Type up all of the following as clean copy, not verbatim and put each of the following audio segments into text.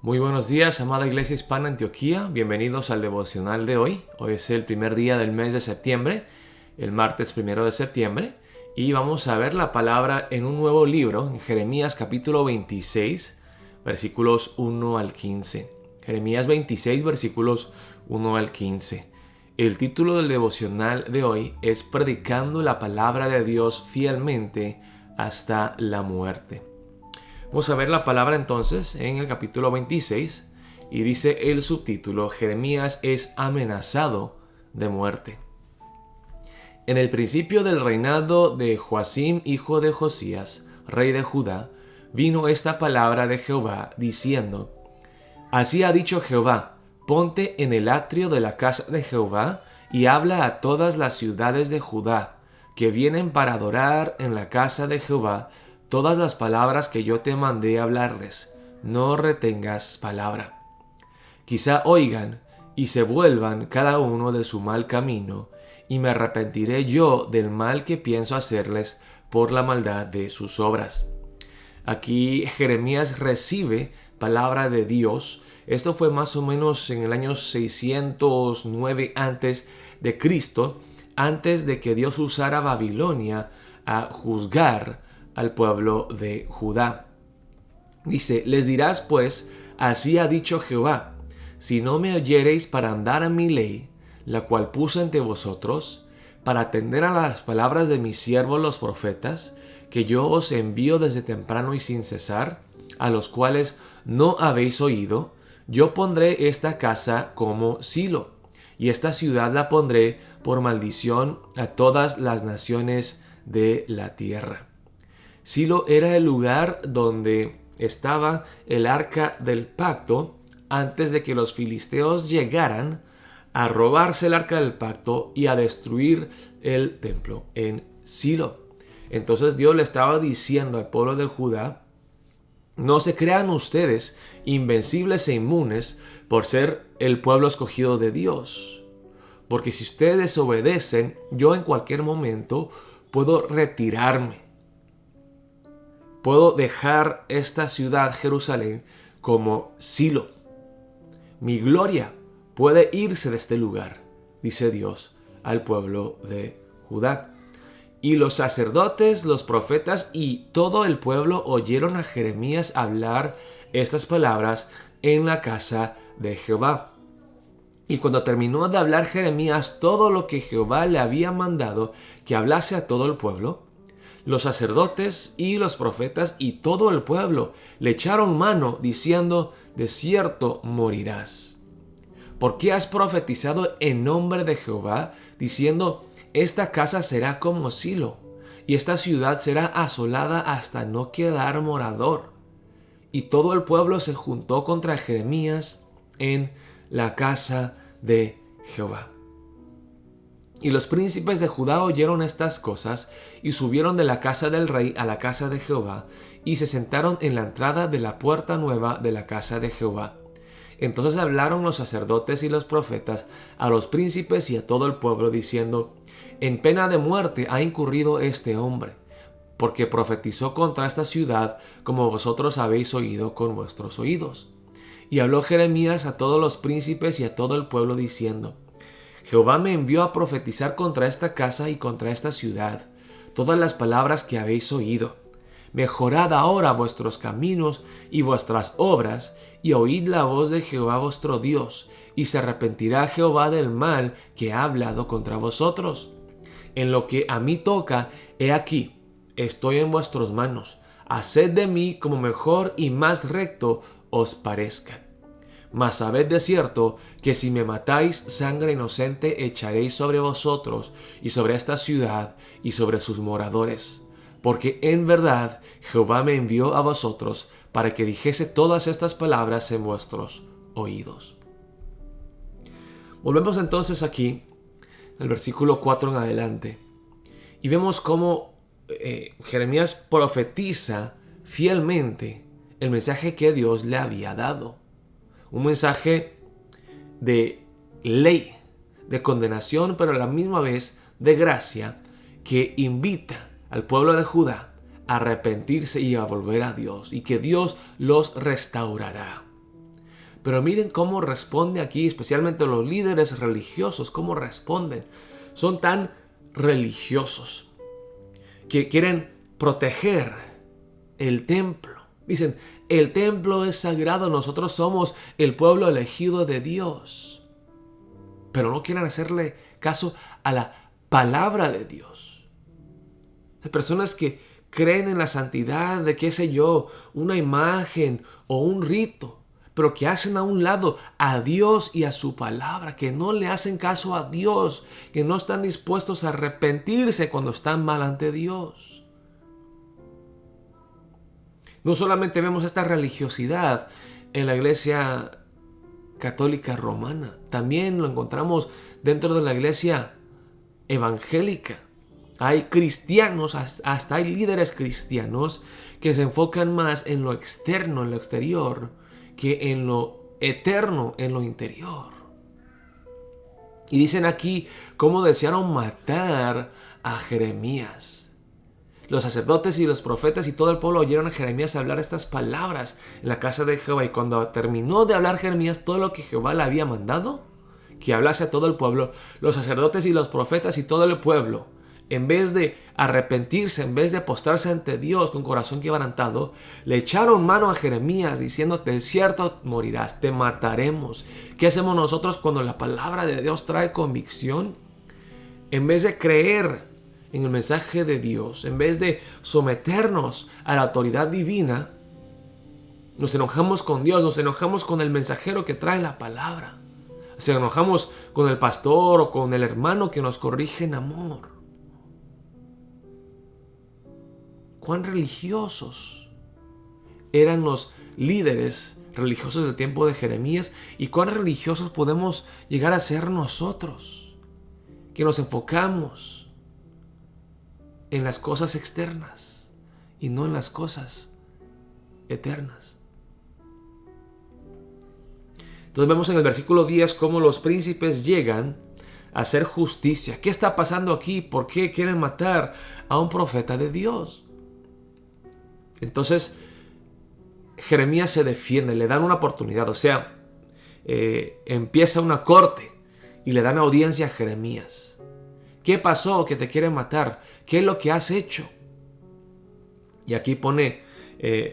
Muy buenos días, amada Iglesia Hispana Antioquía. Bienvenidos al devocional de hoy. Hoy es el primer día del mes de septiembre, el martes 1 de septiembre, y vamos a ver la palabra en un nuevo libro, en Jeremías capítulo 26, versículos 1 al 15. Jeremías 26, versículos 1 al 15. El título del devocional de hoy es Predicando la palabra de Dios fielmente hasta la muerte. Vamos a ver la palabra entonces en el capítulo 26 y dice el subtítulo: Jeremías es amenazado de muerte. En el principio del reinado de Joacim, hijo de Josías, rey de Judá, vino esta palabra de Jehová diciendo: Así ha dicho Jehová, ponte en el atrio de la casa de Jehová y habla a todas las ciudades de Judá que vienen para adorar en la casa de Jehová todas las palabras que yo te mandé hablarles. No retengas palabra. Quizá oigan y se vuelvan cada uno de su mal camino, y me arrepentiré yo del mal que pienso hacerles por la maldad de sus obras. Aquí Jeremías recibe palabra de Dios. Esto fue más o menos en el año 609 antes de Cristo, antes de que Dios usara Babilonia a juzgar al pueblo de Judá. Dice: les dirás pues, así ha dicho Jehová, si no me oyereis para andar a mi ley, la cual puse ante vosotros, para atender a las palabras de mis siervos los profetas, que yo os envío desde temprano y sin cesar, a los cuales no habéis oído, yo pondré esta casa como Silo, y esta ciudad la pondré por maldición a todas las naciones de la tierra. Silo era el lugar donde estaba el arca del pacto antes de que los filisteos llegaran a robarse el arca del pacto y a destruir el templo en Silo. Entonces Dios le estaba diciendo al pueblo de Judá: no se crean ustedes invencibles e inmunes por ser el pueblo escogido de Dios, porque si ustedes desobedecen, yo en cualquier momento puedo retirarme. Puedo dejar esta ciudad, Jerusalén, como Silo. Mi gloria puede irse de este lugar, dice Dios al pueblo de Judá. Y los sacerdotes, los profetas y todo el pueblo oyeron a Jeremías hablar estas palabras en la casa de Jehová. Y cuando terminó de hablar Jeremías todo lo que Jehová le había mandado que hablase a todo el pueblo, los sacerdotes y los profetas y todo el pueblo le echaron mano diciendo: de cierto morirás. ¿Por qué has profetizado en nombre de Jehová diciendo: esta casa será como Silo, y esta ciudad será asolada hasta no quedar morador? Y todo el pueblo se juntó contra Jeremías en la casa de Jehová. Y los príncipes de Judá oyeron estas cosas y subieron de la casa del rey a la casa de Jehová y se sentaron en la entrada de la puerta nueva de la casa de Jehová. Entonces hablaron los sacerdotes y los profetas a los príncipes y a todo el pueblo diciendo: en pena de muerte ha incurrido este hombre, porque profetizó contra esta ciudad como vosotros habéis oído con vuestros oídos. Y habló Jeremías a todos los príncipes y a todo el pueblo diciendo: Jehová me envió a profetizar contra esta casa y contra esta ciudad todas las palabras que habéis oído. Mejorad ahora vuestros caminos y vuestras obras, y oíd la voz de Jehová vuestro Dios, y se arrepentirá Jehová del mal que ha hablado contra vosotros. En lo que a mí toca, he aquí, estoy en vuestras manos. Haced de mí como mejor y más recto os parezca. Mas sabed de cierto que si me matáis, sangre inocente echaréis sobre vosotros y sobre esta ciudad y sobre sus moradores. Porque en verdad Jehová me envió a vosotros para que dijese todas estas palabras en vuestros oídos. Volvemos entonces aquí, al versículo 4 en adelante, y vemos cómo Jeremías profetiza fielmente el mensaje que Dios le había dado. Un mensaje de ley, de condenación, pero a la misma vez de gracia, que invita al pueblo de Judá a arrepentirse y a volver a Dios, y que Dios los restaurará. Pero miren cómo responde aquí, especialmente los líderes religiosos, cómo responden. Son tan religiosos que quieren proteger el templo. Dicen, el templo es sagrado, nosotros somos el pueblo elegido de Dios. Pero no quieren hacerle caso a la palabra de Dios. Hay personas que creen en la santidad de, qué sé yo, una imagen o un rito, pero que hacen a un lado a Dios y a su palabra, que no le hacen caso a Dios, que no están dispuestos a arrepentirse cuando están mal ante Dios. No solamente vemos esta religiosidad en la iglesia católica romana, también lo encontramos dentro de la iglesia evangélica. Hay cristianos, hasta hay líderes cristianos que se enfocan más en lo externo, en lo exterior, que en lo eterno, en lo interior. Y dicen aquí cómo desearon matar a Jeremías. Los sacerdotes y los profetas y todo el pueblo oyeron a Jeremías hablar estas palabras en la casa de Jehová. Y cuando terminó de hablar Jeremías todo lo que Jehová le había mandado, que hablase a todo el pueblo, los sacerdotes y los profetas y todo el pueblo, en vez de arrepentirse, en vez de postrarse ante Dios con corazón quebrantado, le echaron mano a Jeremías diciendo, de cierto morirás, te mataremos. ¿Qué hacemos nosotros cuando la palabra de Dios trae convicción? En vez de creer en el mensaje de Dios, en vez de someternos a la autoridad divina, nos enojamos con Dios, nos enojamos con el mensajero que trae la palabra. Nos enojamos con el pastor o con el hermano que nos corrige en amor. Cuán religiosos eran los líderes religiosos del tiempo de Jeremías y cuán religiosos podemos llegar a ser nosotros, que nos enfocamos en las cosas externas y no en las cosas eternas. Entonces vemos en el versículo 10 cómo los príncipes llegan a hacer justicia. ¿Qué está pasando aquí? ¿Por qué quieren matar a un profeta de Dios? Entonces Jeremías se defiende, le dan una oportunidad, o sea, empieza una corte y le dan audiencia a Jeremías. ¿Qué pasó que te quieren matar? ¿Qué es lo que has hecho? Y aquí pone,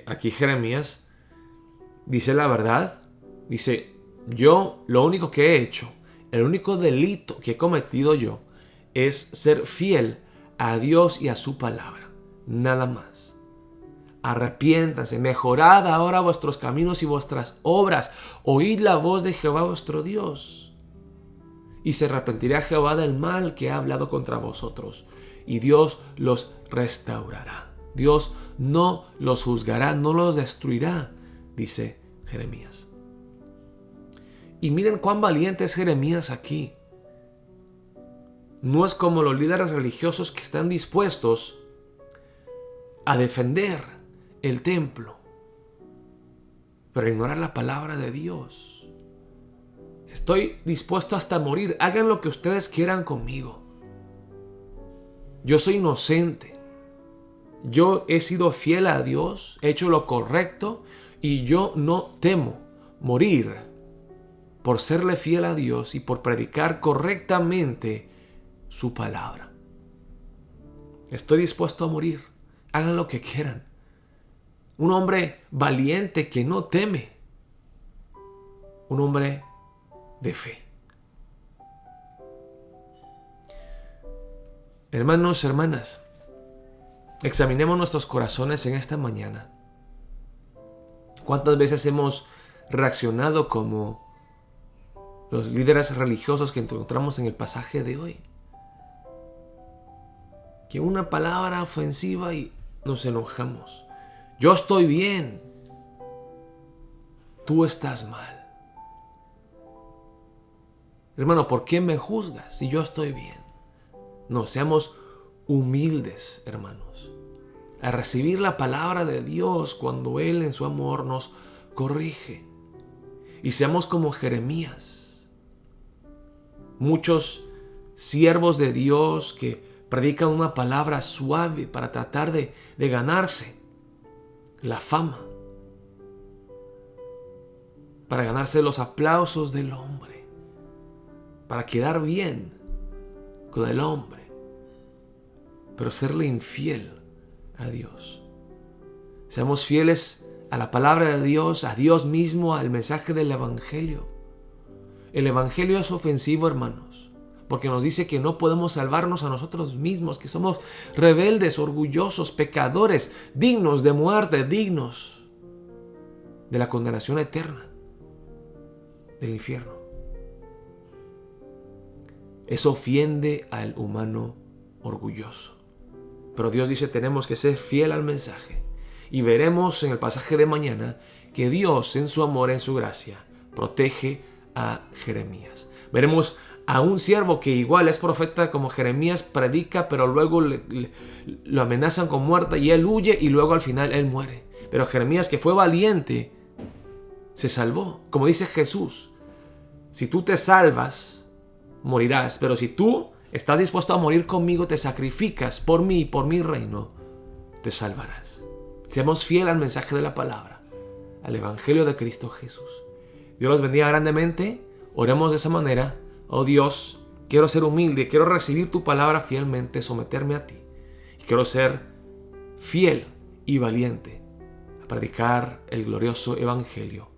aquí Jeremías dice la verdad, dice, yo lo único que he hecho, el único delito que he cometido yo es ser fiel a Dios y a su palabra, nada más. Arrepiéntanse, mejorad ahora vuestros caminos y vuestras obras, oíd la voz de Jehová vuestro Dios. Y se arrepentirá Jehová del mal que ha hablado contra vosotros, y Dios los restaurará. Dios no los juzgará, no los destruirá, dice Jeremías. Y miren cuán valiente es Jeremías aquí. No es como los líderes religiosos que están dispuestos a defender el templo, pero ignorar la palabra de Dios. Estoy dispuesto hasta morir. Hagan lo que ustedes quieran conmigo. Yo soy inocente. Yo he sido fiel a Dios, he hecho lo correcto y yo no temo morir por serle fiel a Dios y por predicar correctamente su palabra. Estoy dispuesto a morir. Hagan lo que quieran. Un hombre valiente que no teme. Un hombre de fe. Hermanos, hermanas, examinemos nuestros corazones en esta mañana. ¿Cuántas veces hemos reaccionado como los líderes religiosos que encontramos en el pasaje de hoy? Que una palabra ofensiva y nos enojamos. Yo estoy bien. Tú estás mal. Hermano, ¿por qué me juzgas si yo estoy bien? No, seamos humildes, hermanos, a recibir la palabra de Dios cuando Él en su amor nos corrige. Y seamos como Jeremías. Muchos siervos de Dios que predican una palabra suave para tratar de ganarse la fama. para ganarse los aplausos del hombre, para quedar bien con el hombre, pero serle infiel a Dios. Seamos fieles a la palabra de Dios, a Dios mismo, al mensaje del Evangelio. El Evangelio es ofensivo, hermanos, porque nos dice que no podemos salvarnos a nosotros mismos, que somos rebeldes, orgullosos, pecadores, dignos de muerte, dignos de la condenación eterna, del infierno. Eso ofende al humano orgulloso. Pero Dios dice, tenemos que ser fiel al mensaje. Y veremos en el pasaje de mañana que Dios, en su amor, en su gracia, protege a Jeremías. Veremos a un siervo que igual es profeta como Jeremías, predica, pero luego lo amenazan con muerte y él huye y luego al final él muere. Pero Jeremías, que fue valiente, se salvó. Como dice Jesús, si tú te salvas, morirás, pero si tú estás dispuesto a morir conmigo, te sacrificas por mí y por mi reino, te salvarás. Seamos fieles al mensaje de la palabra, al Evangelio de Cristo Jesús. Dios los bendiga grandemente. Oremos de esa manera. Oh Dios, quiero ser humilde, quiero recibir tu palabra fielmente, someterme a ti. Y quiero ser fiel y valiente a predicar el glorioso Evangelio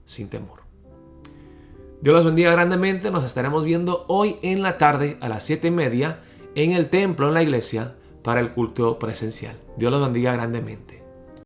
sin temor. Dios los bendiga grandemente. Nos estaremos viendo hoy en la tarde a las 7:30 en el templo, en la iglesia, para el culto presencial. Dios los bendiga grandemente.